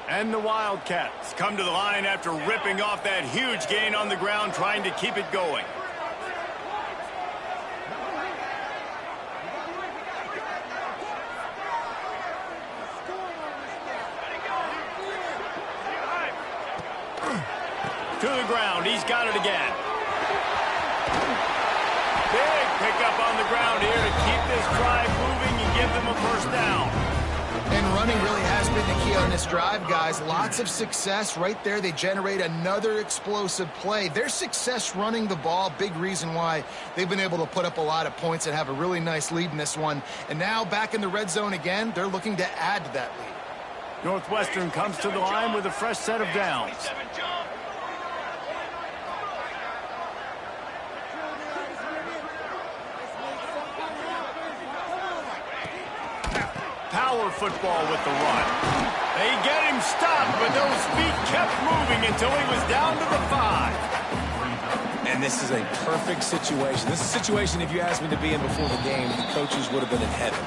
And the Wildcats come to the line after ripping off that huge gain on the ground, trying to keep it going. To the ground. He's got it again. Big pickup on the ground here to keep this drive moving and give them a 1st down. And running really has been the key on this drive, guys. Lots of success right there. They generate another explosive play. Their success running the ball, big reason why they've been able to put up a lot of points and have a really nice lead in this one. And now back in the red zone again, they're looking to add to that lead. Northwestern comes to the line with a fresh set of downs. Power football with the run. They get him stopped, but those feet kept moving until he was down to the 5. And this is a perfect situation. This is a situation, if you asked me to be in before the game, the coaches would have been in heaven.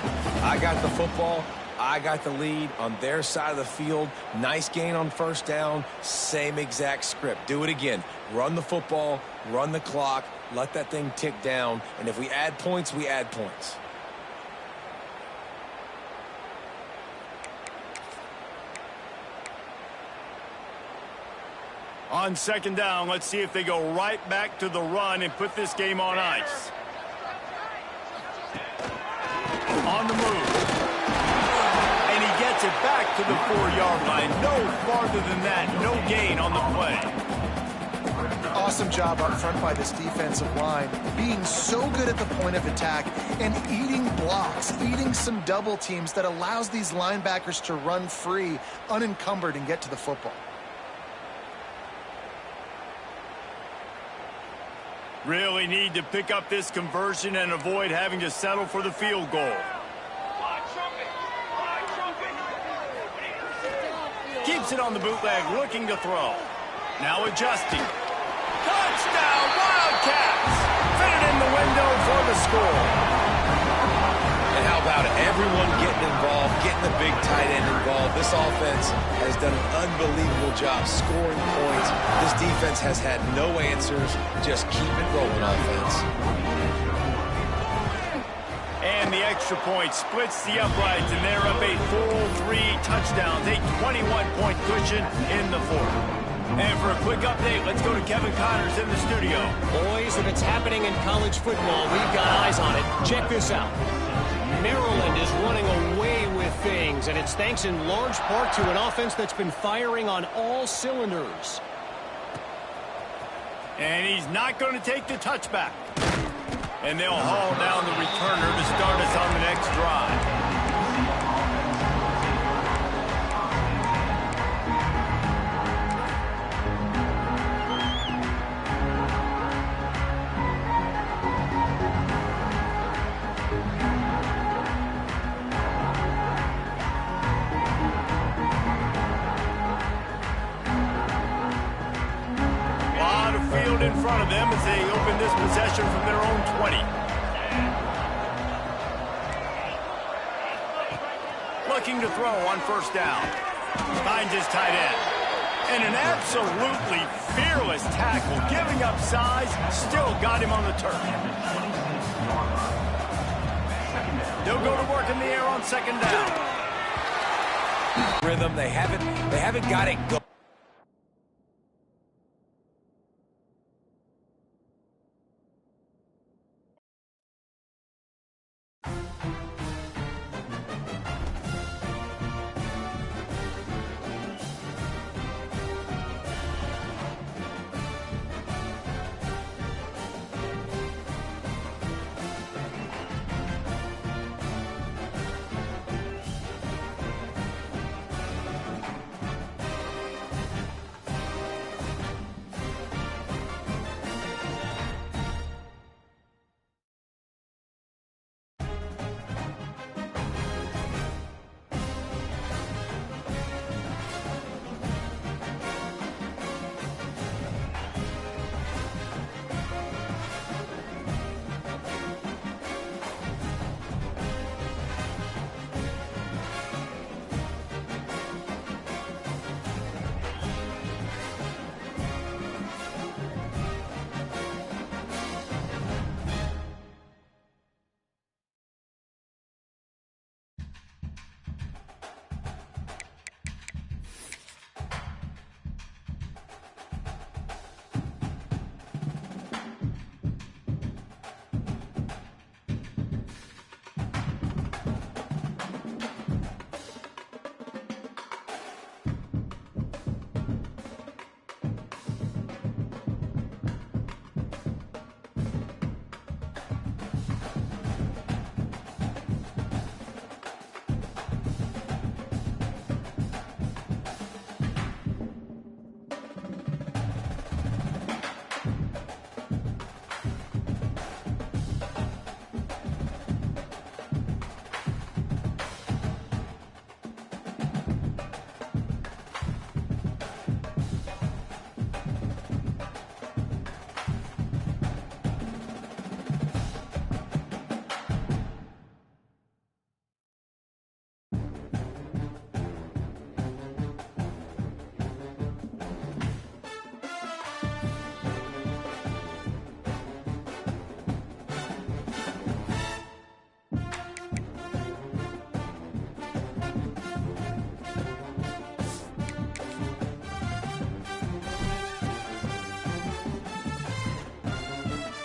I got the football. I got the lead on their side of the field. Nice gain on 1st down. Same exact script. Do it again. Run the football, run the clock, let that thing tick down. And if we add points, we add points. On second down, let's see if they go right back to the run and put this game on ice. On the move. And he gets it back to the 4-yard line. No farther than that. No gain on the play. Awesome job up front by this defensive line, being so good at the point of attack and eating blocks, eating some double teams that allows these linebackers to run free, unencumbered, and get to the football. Really need to pick up this conversion and avoid having to settle for the field goal. Keeps it on the bootleg, looking to throw. Now adjusting. Touchdown, Wildcats! Fit it in the window for the score. And how about it? Everyone getting involved, getting the big tight end involved. This offense has done an unbelievable job scoring points. This defense has had no answers. Just keep it rolling, offense. And the extra point splits the uprights, and they're up a full 3 touchdowns, a 21-point cushion in the fourth. And for a quick update, let's go to Kevin Connors in the studio. Boys, if it's happening in college football, we've got eyes on it. Check this out. Maryland is running away with things, and it's thanks in large part to an offense that's been firing on all cylinders. And he's not going to take the touchback. And they'll haul down the returner to start us on the next drive. In front of them as they open this possession from their own 20. Looking to throw on first down. Finds his tight end. And an absolutely fearless tackle, giving up size, still got him on the turf. They'll go to work in the air on second down. Rhythm, they haven't got it going.